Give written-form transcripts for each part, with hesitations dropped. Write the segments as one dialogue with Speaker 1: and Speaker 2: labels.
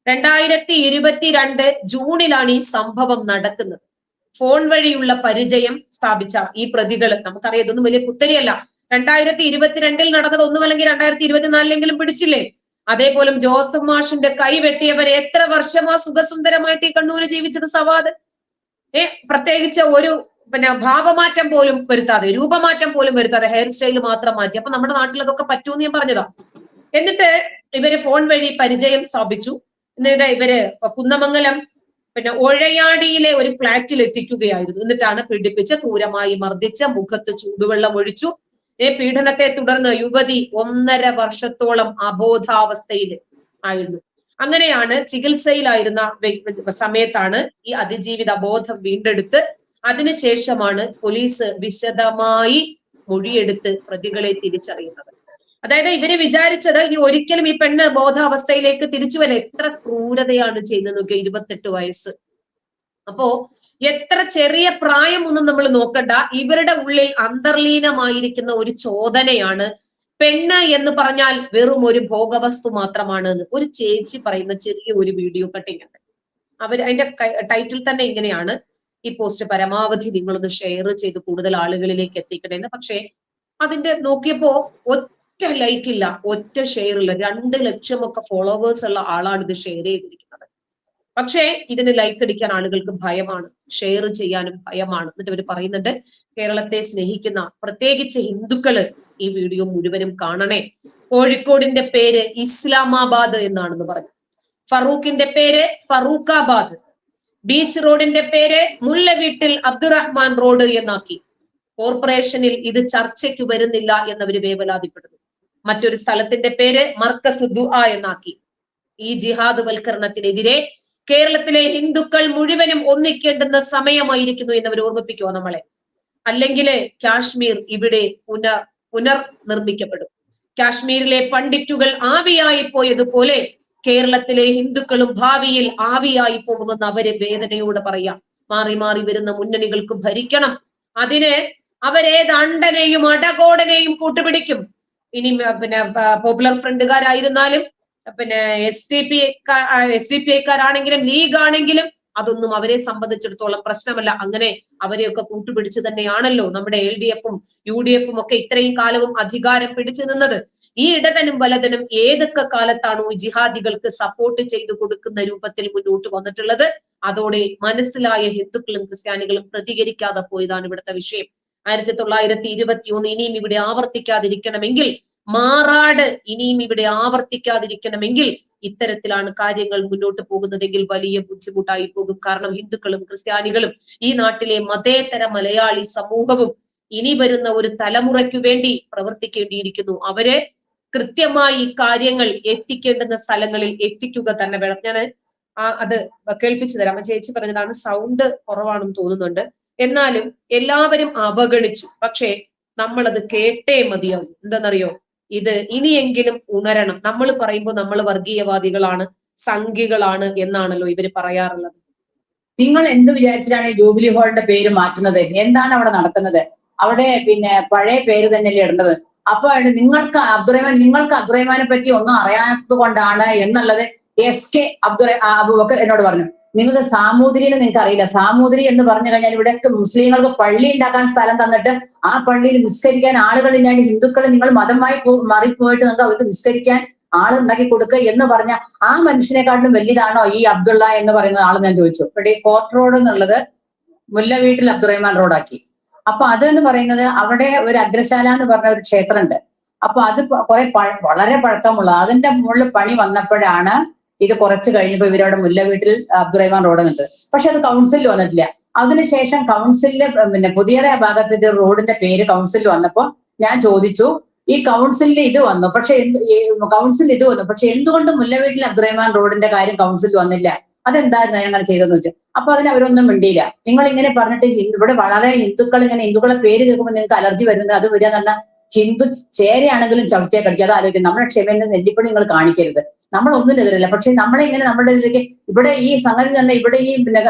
Speaker 1: 2022 ജൂണിലാണ് ഈ സംഭവം നടക്കുന്നത്. ഫോൺ വഴിയുള്ള പരിചയം സ്ഥാപിച്ച ഈ പ്രതികൾ, നമുക്കറിയാം ഇതൊന്നും വലിയ കുത്തരിയല്ല. 2022 നടന്നത് ഒന്നുമല്ലെങ്കിൽ 2024 പിടിച്ചില്ലേ? അതേപോലെ ജോസഫ് മാഷിന്റെ കൈ വെട്ടിയവരെ എത്ര വർഷമാ സുഖസുന്ദരമായിട്ട് ഈ കണ്ണൂര് ജീവിച്ചത് സവാദ്. പ്രത്യേകിച്ച് ഒരു ഭാവമാറ്റം പോലും വരുത്താതെ, രൂപമാറ്റം പോലും വരുത്താതെ, ഹെയർ സ്റ്റൈൽ മാത്രം മാറ്റി. അപ്പൊ നമ്മുടെ നാട്ടിൽ അതൊക്കെ പറ്റൂന്ന് ഞാൻ പറഞ്ഞതാ. എന്നിട്ട് ഇവര് ഫോൺ വഴി പരിചയം സ്ഥാപിച്ചു. എന്നിട്ട് ഇവര് കുന്നമംഗലം ഒഴയാടിയിലെ ഒരു ഫ്ലാറ്റിൽ എത്തിക്കുകയായിരുന്നു. എന്നിട്ടാണ് പീഡിപ്പിച്ച് ക്രൂരമായി മർദ്ദിച്ച് മുഖത്ത് ചൂടുവെള്ളം ഒഴിച്ചു. പീഡനത്തെ തുടർന്ന് യുവതി 1.5 വർഷത്തോളം അബോധാവസ്ഥയിൽ ആയിരുന്നു. അങ്ങനെയാണ് ചികിത്സയിലായിരുന്ന സമയത്താണ് ഈ അതിജീവിത ബോധം വീണ്ടെടുത്ത് അതിനുശേഷമാണ് പോലീസ് വിശദമായി മൊഴിയെടുത്ത് പ്രതികളെ തിരിച്ചറിയുന്നത്. അതായത് ഇവര് വിചാരിച്ചത് ഇനി ഒരിക്കലും ഈ പെണ്ണ് ബോധാവസ്ഥയിലേക്ക് തിരിച്ചു വരെ. എത്ര ക്രൂരതയാണ് ചെയ്യുന്നത് നോക്കിയ, 28 വയസ്സ്. അപ്പോ എത്ര ചെറിയ പ്രായമൊന്നും നമ്മൾ നോക്കണ്ട. ഇവരുടെ ഉള്ളിൽ അന്തർലീനമായിരിക്കുന്ന ഒരു ചോദനയാണ് പെണ്ണ് എന്ന് പറഞ്ഞാൽ വെറും ഒരു ഭോഗവസ്തു മാത്രമാണ് എന്ന്. ഒരു ചേച്ചി പറയുന്ന ചെറിയ ഒരു വീഡിയോ കട്ടിങ് ഉണ്ട്. അതിന്റെ ടൈറ്റിൽ തന്നെ ഇങ്ങനെയാണ്, ഈ പോസ്റ്റ് പരമാവധി നിങ്ങളൊന്ന് ഷെയർ ചെയ്ത് കൂടുതൽ ആളുകളിലേക്ക് എത്തിക്കണേന്ന്. പക്ഷേ അതിന്റെ നോക്കിയപ്പോ ഒറ്റ ലൈക്ക് ഇല്ല, ഒറ്റ ഷെയർ ഇല്ല. 2 ലക്ഷമൊക്കെ ഫോളോവേഴ്സ് ഉള്ള ആളാണ് ഇത് ഷെയർ ചെയ്തിരിക്കുന്നത്. പക്ഷേ ഇതിന് ലൈക്ക് അടിക്കാൻ ആളുകൾക്ക് ഭയമാണ്, ഷെയർ ചെയ്യാനും ഭയമാണ്. എന്നിട്ട് ഇവർ പറയുന്നുണ്ട്, കേരളത്തെ സ്നേഹിക്കുന്ന പ്രത്യേകിച്ച് ഹിന്ദുക്കള് ഈ വീഡിയോ മുഴുവനും കാണണേ. കോഴിക്കോടിന്റെ പേര് ഇസ്ലാമാബാദ് എന്നാണെന്ന് പറഞ്ഞു. ഫറൂഖിന്റെ പേര് ഫറൂഖാബാദ്. ബീച്ച് റോഡിന്റെ പേര് മുല്ലവീട്ടിൽ അബ്ദുറഹ്മാൻ റോഡ് എന്നാക്കി. കോർപ്പറേഷനിൽ ഇത് ചർച്ചയ്ക്ക് വരുന്നില്ല എന്നവര് വേവലാതിപ്പെടുന്നു. മറ്റൊരു സ്ഥലത്തിന്റെ പേര് മർക്കസ് ദുആ എന്നാക്കി. ഈ ജിഹാദ് വൽക്കരണത്തിനെതിരെ കേരളത്തിലെ ഹിന്ദുക്കൾ മുഴുവനും ഒന്നിക്കേണ്ടുന്ന സമയമായിരിക്കുന്നു എന്നവർ ഓർമ്മിപ്പിക്കുവോ നമ്മളെ? അല്ലെങ്കിൽ കാശ്മീർ ഇവിടെ പുനർനിർമ്മിക്കപ്പെടും. കാശ്മീരിലെ പണ്ഡിറ്റുകൾ ആവിയായി പോയതുപോലെ കേരളത്തിലെ ഹിന്ദുക്കളും ഭാവിയിൽ ആവിയായി പോകുമെന്ന് അവര് വേദനയോടെ പറയാം. മാറി മാറി വരുന്ന മുന്നണികൾക്ക് ഭരിക്കണം. അതിന് അവരേത് അണ്ടനെയും അടകോടനെയും കൂട്ടുപിടിക്കും. ഇനി പോപ്പുലർ ഫ്രണ്ടുകാരായിരുന്നാലും എസ് ഡി പി ഐക്കാരാണെങ്കിലും ലീഗ് ആണെങ്കിലും അതൊന്നും അവരെ സംബന്ധിച്ചിടത്തോളം പ്രശ്നമല്ല. അങ്ങനെ അവരെയൊക്കെ കൂട്ടുപിടിച്ച് തന്നെയാണല്ലോ നമ്മുടെ LDF-ഉം UDF-ഉം ഒക്കെ ഇത്രയും കാലവും അധികാരം പിടിച്ചു നിന്നത്. ഈ ഇടതനും വലതനും ഏതൊക്കെ കാലത്താണോ ജിഹാദികൾക്ക് സപ്പോർട്ട് ചെയ്തു കൊടുക്കുന്ന രൂപത്തിൽ മുന്നോട്ട് വന്നിട്ടുള്ളത്, അതോടെ മനസ്സിലായ ഹിന്ദുക്കളും ക്രിസ്ത്യാനികളും പ്രതികരിക്കാതെ പോയതാണ് ഇവിടുത്തെ വിഷയം. 1921 ഇനിയും ഇവിടെ ആവർത്തിക്കാതിരിക്കണമെങ്കിൽ, മാറാട് ഇനിയും ഇവിടെ ആവർത്തിക്കാതിരിക്കണമെങ്കിൽ ഇത്തരത്തിലാണ് കാര്യങ്ങൾ മുന്നോട്ട് പോകുന്നതെങ്കിൽ വലിയ ബുദ്ധിമുട്ടായി പോകും. കാരണം ഹിന്ദുക്കളും ക്രിസ്ത്യാനികളും ഈ നാട്ടിലെ മതേതര മലയാളി സമൂഹവും ഇനി വരുന്ന ഒരു തലമുറയ്ക്കു വേണ്ടി പ്രവർത്തിക്കേണ്ടിയിരിക്കുന്നു. അവര് കൃത്യമായി കാര്യങ്ങൾ എത്തിക്കേണ്ടുന്ന സ്ഥലങ്ങളിൽ എത്തിക്കുക തന്നെ വേണം. ഞാൻ അത് കേൾപ്പിച്ചു തരാം. ചേച്ചി പറഞ്ഞതാണ്, സൗണ്ട് കുറവാണെന്ന് തോന്നുന്നുണ്ട്. എന്നാലും എല്ലാവരും അവഗണിച്ചു. പക്ഷേ നമ്മളത് കേട്ടേ മതിയാവും. എന്താണെന്നറിയോ, ഇത് ഇനിയെങ്കിലും ഉണരണം. നമ്മൾ പറയുമ്പോൾ നമ്മൾ വർഗീയവാദികളാണ്, സംഘികളാണ് എന്നാണല്ലോ ഇവര് പറയാറുള്ളത്.
Speaker 2: നിങ്ങൾ എന്ത് വിചാരിച്ചിട്ടാണ് ഈ ജൂബിലി ഹാളിന്റെ പേര് മാറ്റുന്നത്? എന്താണ് അവിടെ നടക്കുന്നത്? അവിടെ പഴയ പേര് തന്നെയല്ലേ ഇടേണ്ടത്? അപ്പൊ നിങ്ങൾക്ക് അബ്ദുറഹ്മാനെ പറ്റി ഒന്നും അറിയാത്തത് കൊണ്ടാണ് എന്നുള്ളത് SK അബൂബക്കർ എന്നോട് പറഞ്ഞു. നിങ്ങൾക്ക് സാമൂതിരിനെ നിങ്ങൾക്ക് അറിയില്ല. സാമൂതിരി എന്ന് പറഞ്ഞു കഴിഞ്ഞാൽ ഇവിടെയൊക്കെ മുസ്ലിങ്ങൾക്ക് പള്ളി ഉണ്ടാക്കാൻ സ്ഥലം തന്നിട്ട് ആ പള്ളിയിൽ നിസ്കരിക്കാൻ ആളുകളില്ലാണ്ട് ഹിന്ദുക്കൾ നിങ്ങൾ മതമായി മാറിപ്പോയിട്ട് നിങ്ങൾക്ക് അവർക്ക് നിസ്കരിക്കാൻ ആളുണ്ടാക്കി കൊടുക്കുക എന്ന് പറഞ്ഞ ആ മനുഷ്യനെക്കാട്ടിലും വലിയതാണോ ഈ അബ്ദുള്ള എന്ന് പറയുന്ന ആളെന്ന് ഞാൻ ചോദിച്ചു. ഇവിടെ കോർട്ട് റോഡ് എന്നുള്ളത് മുല്ലവീട്ടിൽ അബ്ദുറഹ്മാൻ റോഡാക്കി. അപ്പൊ അതെന്ന് പറയുന്നത് അവിടെ ഒരു അഗ്രശാല എന്ന് പറഞ്ഞ ഒരു ക്ഷേത്രമുണ്ട്. അപ്പൊ അത് വളരെ പഴക്കമുള്ള, അതിന്റെ മുകളിൽ പണി വന്നപ്പോഴാണ് ഇത് കുറച്ച് കഴിഞ്ഞപ്പോ ഇവരവിടെ മുല്ലവീട്ടിൽ അബ്ദുറഹ്മാൻ റോഡ് ഉണ്ട്. പക്ഷെ അത് കൗൺസിലിൽ വന്നിട്ടില്ല. അതിനുശേഷം കൗൺസിലില് പുതിയറ ഭാഗത്തിന്റെ റോഡിന്റെ പേര് കൗൺസിലിൽ വന്നപ്പോ ഞാൻ ചോദിച്ചു, ഈ കൗൺസിലിൽ ഇത് വന്നു, പക്ഷെ എന്തുകൊണ്ട് മുല്ലവീട്ടിൽ അബ്ദുറഹ്മാൻ റോഡിന്റെ കാര്യം കൗൺസിലിൽ വന്നില്ല? അതെന്തായിരുന്നു അങ്ങനെ ചെയ്തെന്ന് വെച്ചാൽ. അപ്പൊ അതിന് അവരൊന്നും മിണ്ടിയില്ല. നിങ്ങൾ ഇങ്ങനെ പറഞ്ഞിട്ട് ഇവിടെ വളരെ ഹിന്ദുക്കളെ പേര് കേൾക്കുമ്പോൾ നിങ്ങൾക്ക് അലർജി വരുന്നത്, അത് വരിക എന്ന് ഹിന്ദു ചേരയാണെങ്കിലും ചവിട്ടിയെ കടിക്കുക. അത് ആലോചിക്കും. നമ്മുടെ ക്ഷമേന്റെ നെല്ലിപ്പണി നിങ്ങൾ കാണിക്കരുത്. നമ്മൾ ഒന്നിനെതിരല്ല. പക്ഷെ നമ്മളിങ്ങനെ നമ്മുടെ ഇതിലേക്ക് ഇവിടെ ഈ സംഗതി തന്നെ ഇവിടെ ഈ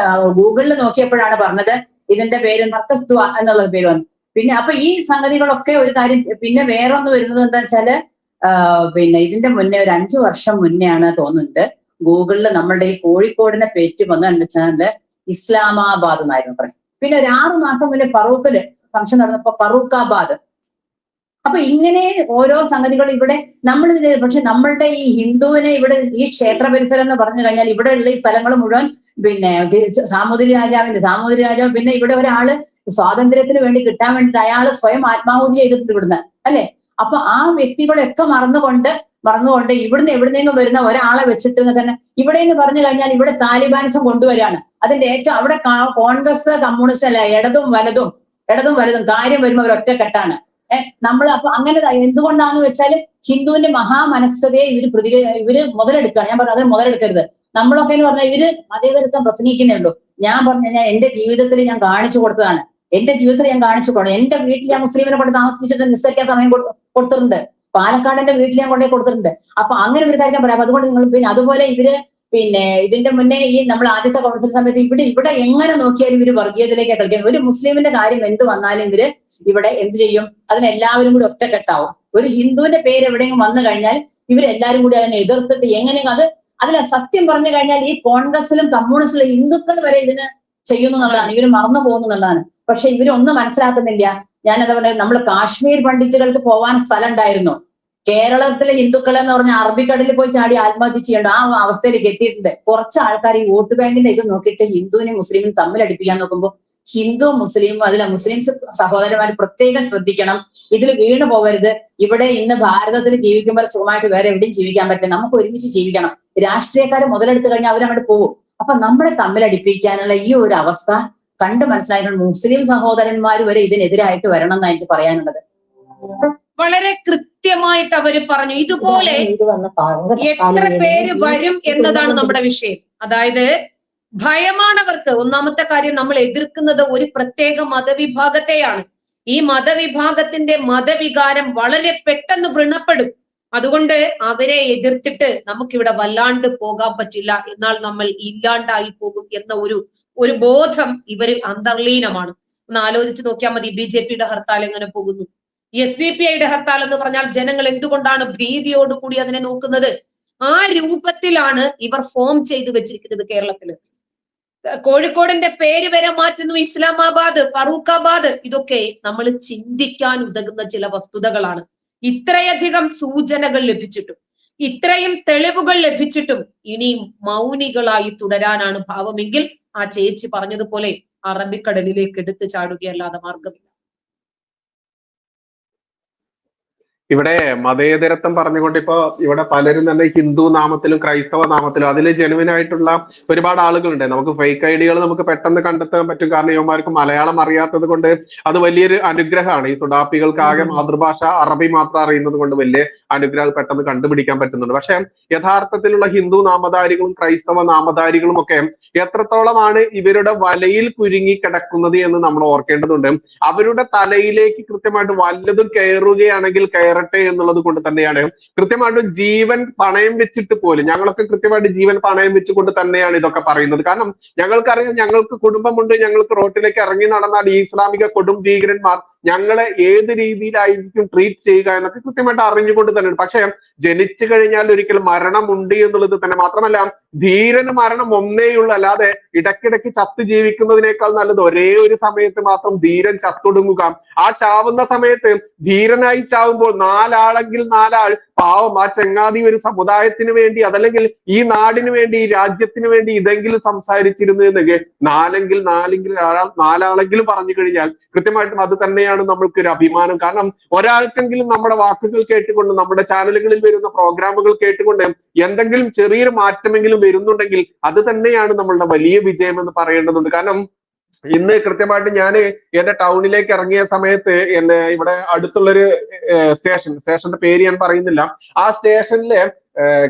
Speaker 2: ഗൂഗിളിൽ നോക്കിയപ്പോഴാണ് പറഞ്ഞത് ഇതിന്റെ പേര് മർക്കസ് ദുആ എന്നുള്ള പേര് വന്നു. അപ്പൊ ഈ സംഗതികളൊക്കെ ഒരു കാര്യം. പിന്നെ വേറെ ഒന്ന് വരുന്നത് എന്താ വെച്ചാല് ഇതിന്റെ മുന്നേ ഒരു 5 വർഷം മുന്നേ ആണ് തോന്നുന്നുണ്ട് ഗൂഗിളിൽ നമ്മളുടെ ഈ കോഴിക്കോടിനെ പേറ്റ് വന്നു വെച്ചാല് ഇസ്ലാമാബാദ് എന്നായിരുന്നു പറയും. പിന്നെ ഒരു 6 മാസം മുന്നേ ഫറൂഖില് ഫംഗ്ഷൻ നടന്നപ്പോ ഫറൂഖാബാദ്. അപ്പൊ ഇങ്ങനെ ഓരോ സംഗതികൾ ഇവിടെ നമ്മൾ, പക്ഷെ നമ്മളുടെ ഈ ഹിന്ദുവിനെ ഇവിടെ ഈ ക്ഷേത്ര പരിസരം എന്ന് പറഞ്ഞു കഴിഞ്ഞാൽ ഇവിടെ ഉള്ള ഈ സ്ഥലങ്ങൾ മുഴുവൻ പിന്നെ സാമൂതിരി രാജാവ്, പിന്നെ ഇവിടെ ഒരാള് സ്വാതന്ത്ര്യത്തിന് വേണ്ടി കിട്ടാൻ വേണ്ടിയിട്ട് അയാൾ സ്വയം ആത്മാഹുതി ചെയ്തിട്ടുണ്ട് ഇവിടുന്ന്, അല്ലെ? അപ്പൊ ആ വ്യക്തികളെയൊക്കെ മറന്നുകൊണ്ട് ഇവിടുന്ന് എവിടുന്നെങ്കിലും വരുന്ന ഒരാളെ വെച്ചിട്ട് തന്നെ ഇവിടെ എന്ന് പറഞ്ഞു കഴിഞ്ഞാൽ ഇവിടെ താലിബാനിസം കൊണ്ടുവരാണ്. അതിന്റെ ഏറ്റവും അവിടെ കോൺഗ്രസ് കമ്മ്യൂണിസ്റ്റ് അല്ല, ഇടതും വലതും കാര്യം വരുമ്പോൾ അവർ ഒറ്റക്കെട്ടാണ്. നമ്മൾ അപ്പൊ അങ്ങനെ എന്തുകൊണ്ടാന്ന് വെച്ചാല് ഹിന്ദുവിന്റെ മഹാമനസ്കതയെ ഇവര് മുതലെടുക്കുകയാണ്. ഞാൻ പറഞ്ഞു അത് മുതലെടുക്കരുത്. നമ്മളൊക്കെ എന്ന് പറഞ്ഞാൽ ഇവര് മതേതരത്വം പ്രസംഗിക്കുന്നേ ഉള്ളൂ. ഞാൻ എന്റെ ജീവിതത്തിൽ ഞാൻ കാണിച്ചു കൊടുത്തതാണ്. എന്റെ വീട്ടിൽ ഞാൻ മുസ്ലിമിനെ കൊണ്ട് താമസിപ്പിച്ചിട്ട് നിസ്കരിക്കാൻ സമയം കൊടുത്തിട്ടുണ്ട്. പാലക്കാടിന്റെ വീട്ടിൽ ഞാൻ കൊണ്ടേ കൊടുത്തിട്ടുണ്ട്. അപ്പൊ അങ്ങനെ ഒരു കാര്യം പറയാം. അതുകൊണ്ട് നിങ്ങൾ പിന്നെ അതുപോലെ ഇവര് ഇതിന്റെ മുന്നേ ഈ നമ്മൾ ആദ്യത്തെ കൗൺസിൽ സമയത്ത് ഇവിടെ എങ്ങനെ നോക്കിയാലും ഇവര് വർഗീയതയിലേക്ക് കളിക്കുന്നത്. ഒരു മുസ്ലിമിന്റെ കാര്യം എന്ത് വന്നാലും ഇവര് ഇവിടെ എന്ത് ചെയ്യും? അതിനെല്ലാവരും കൂടി ഒറ്റക്കെട്ടാവും. ഒരു ഹിന്ദുവിന്റെ പേര് എവിടെയെങ്കിലും വന്നു കഴിഞ്ഞാൽ ഇവരെല്ലാരും കൂടി അതിനെ എതിർത്തിട്ട് എങ്ങനെയും അതിലെ സത്യം പറഞ്ഞു കഴിഞ്ഞാൽ ഈ കോൺഗ്രസിലും കമ്മ്യൂണിസ്റ്റിലും ഹിന്ദുക്കൾ വരെ ഇതിന് ചെയ്യുന്നു എന്നുള്ളതാണ്. ഇവര് മറന്നു പോകുന്നു എന്നുള്ളതാണ്. പക്ഷെ ഇവരൊന്നും മനസ്സിലാക്കുന്നില്ല. ഞാനത് പറഞ്ഞത് നമ്മൾ കാശ്മീർ പണ്ഡിറ്റുകൾക്ക് പോവാൻ സ്ഥലം ഉണ്ടായിരുന്നു. കേരളത്തിലെ ഹിന്ദുക്കൾ എന്ന് പറഞ്ഞാൽ അറബിക്കടലിൽ പോയി ചാടി ആത്മഹത്യ ചെയ്യേണ്ട ആ അവസ്ഥയിലേക്ക് എത്തിയിട്ടുണ്ട്. കുറച്ച് ആൾക്കാർ ഈ വോട്ട് ബാങ്കിന്റെ ഇത് നോക്കിയിട്ട് ഹിന്ദുവിനെയും മുസ്ലിമിനും തമ്മിൽ അടുപ്പിക്കാൻ നോക്കുമ്പോൾ ഹിന്ദു മുസ്ലിമും അതിലെ മുസ്ലിംസ് സഹോദരന്മാർ പ്രത്യേകം ശ്രദ്ധിക്കണം. ഇതിൽ വീണു പോകരുത്. ഇവിടെ ഇന്ന് ഭാരതത്തിൽ ജീവിക്കുമ്പോൾ സുഖമായിട്ട് വേറെ എവിടെയും ജീവിക്കാൻ പറ്റും. നമുക്ക് ഒരുമിച്ച് ജീവിക്കണം. രാഷ്ട്രീയക്കാരെ മുതലെടുത്തു കഴിഞ്ഞാൽ അവരങ്ങോട്ട് പോകും. അപ്പൊ നമ്മളെ തമ്മിലടിപ്പിക്കാനുള്ള ഈ ഒരു അവസ്ഥ കണ്ട് മനസ്സിലായിട്ടുണ്ട്. മുസ്ലിം സഹോദരന്മാർ വരെ ഇതിനെതിരായിട്ട് വരണം എന്നാണ് എനിക്ക് പറയാനുള്ളത്.
Speaker 1: വളരെ കൃത്യമായിട്ട് അവര് പറഞ്ഞു. ഇതുപോലെ എത്ര പേര് വരും എന്നതാണ് നമ്മുടെ വിഷയം. അതായത് ഭയമാണ് അവർക്ക്. ഒന്നാമത്തെ കാര്യം, നമ്മൾ എതിർക്കുന്നത് ഒരു പ്രത്യേക മതവിഭാഗത്തെയാണ്. ഈ മതവിഭാഗത്തിന്റെ മതവികാരം വളരെ പെട്ടെന്ന് വ്രണപ്പെടും. അതുകൊണ്ട് അവരെ എതിർത്തിട്ട് നമുക്കിവിടെ വല്ലാണ്ട് പോകാൻ പറ്റില്ല, എന്നാൽ നമ്മൾ ഇല്ലാണ്ടായി പോകും എന്ന ഒരു ബോധം ഇവരിൽ അന്തർലീനമാണ്. ഒന്ന് ആലോചിച്ച് നോക്കിയാൽ മതി. BJP-യുടെ ഹർത്താൽ എങ്ങനെ പോകുന്നു? SDPI-യുടെ ഹർത്താൽ എന്ന് പറഞ്ഞാൽ ജനങ്ങൾ എന്തുകൊണ്ടാണ് ഭീതിയോടുകൂടി അതിനെ നോക്കുന്നത്? ആ രൂപത്തിലാണ് ഇവർ ഫോം ചെയ്തു വെച്ചിരിക്കുന്നത്. കേരളത്തില് കോഴിക്കോടിന്റെ പേര് വരെ മാറ്റുന്നു. ഇസ്ലാമാബാദ്, ഫറൂഖാബാദ്, ഇതൊക്കെ നമ്മൾ ചിന്തിക്കാൻ ഉതകുന്ന ചില വസ്തുതകളാണ്. ഇത്രയധികം സൂചനകൾ ലഭിച്ചിട്ടും ഇത്രയും തെളിവുകൾ ലഭിച്ചിട്ടും ഇനിയും മൗനികളായി തുടരാനാണ് ഭാവമെങ്കിൽ ആ ചേച്ചി പറഞ്ഞതുപോലെ അറബിക്കടലിലേക്ക് എടുത്തു ചാടുകയല്ലാതെ മാർഗമില്ല.
Speaker 3: ഇവിടെ മതേതരത്വം പറഞ്ഞുകൊണ്ട് ഇപ്പോ ഇവിടെ പലരും തന്നെ ഹിന്ദു നാമത്തിലും ക്രൈസ്തവ നാമത്തിലും അതിൽ ജെനുവിൻ ആയിട്ടുള്ള ഒരുപാട് ആളുകളുണ്ട്. നമുക്ക് ഫേക്ക് ഐഡികൾ നമുക്ക് പെട്ടെന്ന് കണ്ടെത്താൻ പറ്റും. കാരണം ഇവന്മാർക്ക് മലയാളം അറിയാത്തത് കൊണ്ട് അത് വലിയൊരു അനുഗ്രഹമാണ്. ഈ സുഡാപ്പികൾക്ക് ആകെ മാതൃഭാഷ അറബി മാത്രം അറിയുന്നത് കൊണ്ട് വലിയ അനുഗ്രഹം പെട്ടെന്ന് കണ്ടുപിടിക്കാൻ പറ്റുന്നുണ്ട്. പക്ഷെ യഥാർത്ഥത്തിലുള്ള ഹിന്ദു നാമധാരികളും ക്രൈസ്തവ നാമധാരികളും ഒക്കെ എത്രത്തോളമാണ് ഇവരുടെ വലയിൽ കുരുങ്ങി കിടക്കുന്നത് എന്ന് നമ്മൾ ഓർക്കേണ്ടതുണ്ട്. അവരുടെ തലയിലേക്ക് കൃത്യമായിട്ട് വല്ലതും കയറുകയാണെങ്കിൽ കയറട്ടെ എന്നുള്ളത് കൊണ്ട് തന്നെയാണ് കൃത്യമായിട്ടും ജീവൻ പണയം വെച്ചിട്ട് പോലും ഞങ്ങളൊക്കെ കൃത്യമായിട്ട് ജീവൻ പണയം വെച്ചുകൊണ്ട് തന്നെയാണ് ഇതൊക്കെ പറയുന്നത്. കാരണം ഞങ്ങൾക്കറിയാം, ഞങ്ങൾക്ക് കുടുംബമുണ്ട്. ഞങ്ങൾക്ക് റോട്ടിലേക്ക് ഇറങ്ങി നടന്നാൽ ഈ ഇസ്ലാമിക കൊടും ഭീകരന്മാർ ഞങ്ങളെ ഏത് രീതിയിലായിരിക്കും ട്രീറ്റ് ചെയ്യുക എന്നൊക്കെ കൃത്യമായിട്ട് അറിഞ്ഞുകൊണ്ട് തന്നെയാണ്. പക്ഷെ ജനിച്ചു കഴിഞ്ഞാൽ ഒരിക്കൽ മരണമുണ്ട് എന്നുള്ളത് തന്നെ. മാത്രമല്ല ധീരന് മരണം ഒന്നേയുള്ളൂ. അല്ലാതെ ഇടയ്ക്കിടയ്ക്ക് ചത്തു ജീവിക്കുന്നതിനേക്കാൾ നല്ലത് ഒരേ ഒരു സമയത്ത് മാത്രം ധീരൻ ചത്തൊടുങ്ങുക. ആ ചാവുന്ന സമയത്ത് ധീരനായി ചാവുമ്പോൾ 4 ആളെങ്കിൽ 4 ആൾ പാവം ആ ചങ്ങാതി ഒരു സമുദായത്തിന് വേണ്ടി അതല്ലെങ്കിൽ ഈ നാടിന് വേണ്ടി ഈ രാജ്യത്തിന് വേണ്ടി ഇതെങ്കിലും സംസാരിച്ചിരുന്നു എന്നെങ്കിൽ 4 ആളെങ്കിലും പറഞ്ഞു കഴിഞ്ഞാൽ കൃത്യമായിട്ടും അത് തന്നെയാണ് നമ്മൾക്കൊരു അഭിമാനം. കാരണം ഒരാൾക്കെങ്കിലും നമ്മുടെ വാക്കുകൾ കേട്ടുകൊണ്ട് നമ്മുടെ ചാനലുകളിൽ വരുന്ന പ്രോഗ്രാമുകൾ കേട്ടുകൊണ്ട് എന്തെങ്കിലും ചെറിയൊരു മാറ്റമെങ്കിലും വരുന്നുണ്ടെങ്കിൽ അത് തന്നെയാണ് നമ്മളുടെ വലിയ വിജയം എന്ന് പറയേണ്ടതുണ്ട്. കാരണം ഇന്ന് കൃത്യമായിട്ട് ഞാൻ എന്റെ ടൗണിലേക്ക് ഇറങ്ങിയ സമയത്ത് എന്നെ ഇവിടെ അടുത്തുള്ളൊരു സ്റ്റേഷന്റെ പേര് ഞാൻ പറയുന്നില്ല, ആ സ്റ്റേഷനിലെ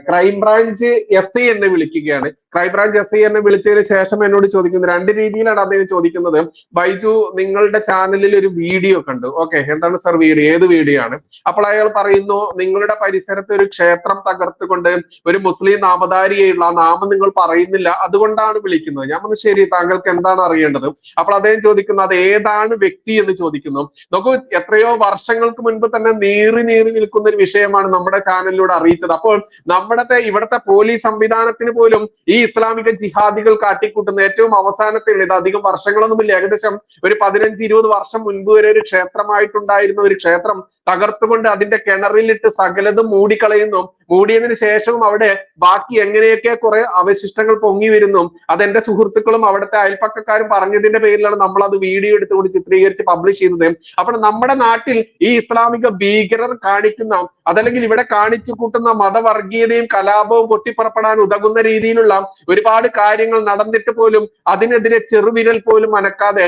Speaker 3: ക്രൈംബ്രാഞ്ച് SI എന്നെ വിളിക്കുകയാണ്. ക്രൈംബ്രാഞ്ച് എസ് ഐ എന്നെ വിളിച്ചതിന് ശേഷം എന്നോട് ചോദിക്കുന്നത്, രണ്ട് രീതിയിലാണ് അദ്ദേഹം ചോദിക്കുന്നത്. ബൈജു, നിങ്ങളുടെ ചാനലിൽ ഒരു വീഡിയോ കണ്ടു. ഓക്കെ, എന്താണ് സർ വീഡിയോ, ഏത് വീഡിയോ ആണ്? അപ്പോൾ അയാൾ പറയുന്നു, നിങ്ങളുടെ പരിസരത്ത് ഒരു ക്ഷേത്രം തകർത്തുകൊണ്ട് ഒരു മുസ്ലിം നാമധാരിയായുള്ള ആ നാമം നിങ്ങൾ പറയുന്നില്ല, അതുകൊണ്ടാണ് വിളിക്കുന്നത്. ഞാൻ പറഞ്ഞു, ശരി, താങ്കൾക്ക് എന്താണ് അറിയേണ്ടത്? അപ്പോൾ അദ്ദേഹം ചോദിക്കുന്നു, അത് ഏതാണ് വ്യക്തി എന്ന് ചോദിക്കുന്നു. നോക്കൂ, എത്രയോ വർഷങ്ങൾക്ക് മുൻപ് തന്നെ നീറി നിൽക്കുന്ന ഒരു വിഷയമാണ് നമ്മുടെ ചാനലിലൂടെ അറിയിച്ചത്. അപ്പോൾ ഇവിടുത്തെ പോലീസ് സംവിധാനത്തിന് പോലും ഈ ഇസ്ലാമിക ജിഹാദികൾ കാട്ടിക്കൂട്ടുന്ന ഏറ്റവും അവസാനത്തെ, ഇത് അധികം വർഷങ്ങളൊന്നുമില്ല, ഏകദേശം ഒരു 15-20 വർഷം മുൻപ് വരെ ഒരു ക്ഷേത്രമായിട്ടുണ്ടായിരുന്ന ഒരു ക്ഷേത്രം തകർത്തുകൊണ്ട് അതിന്റെ കിണറിലിട്ട് സകലതും മൂടിക്കളയുന്നു. മൂടിയതിനു ശേഷവും അവിടെ ബാക്കി എങ്ങനെയൊക്കെ കുറെ അവശിഷ്ടങ്ങൾ പൊങ്ങി വരുന്നു. അതെന്റെ സുഹൃത്തുക്കളും അവിടുത്തെ അയൽപ്പക്കക്കാരും പറഞ്ഞതിന്റെ പേരിലാണ് നമ്മൾ അത് വീഡിയോ എടുത്തുകൊണ്ട് ചിത്രീകരിച്ച് പബ്ലിഷ് ചെയ്തത്. അപ്പോൾ നമ്മുടെ നാട്ടിൽ ഈ ഇസ്ലാമിക ഭീകരർ കാണിക്കുന്ന, അതല്ലെങ്കിൽ ഇവിടെ കാണിച്ചു കൂട്ടുന്ന മതവർഗീയതയും കലാപവും പൊട്ടിപ്പുറപ്പെടാൻ ഉതകുന്ന രീതിയിലുള്ള ഒരുപാട് കാര്യങ്ങൾ നടന്നിട്ട് പോലും അതിനെതിരെ ചെറുവിരൽ പോലും അനക്കാതെ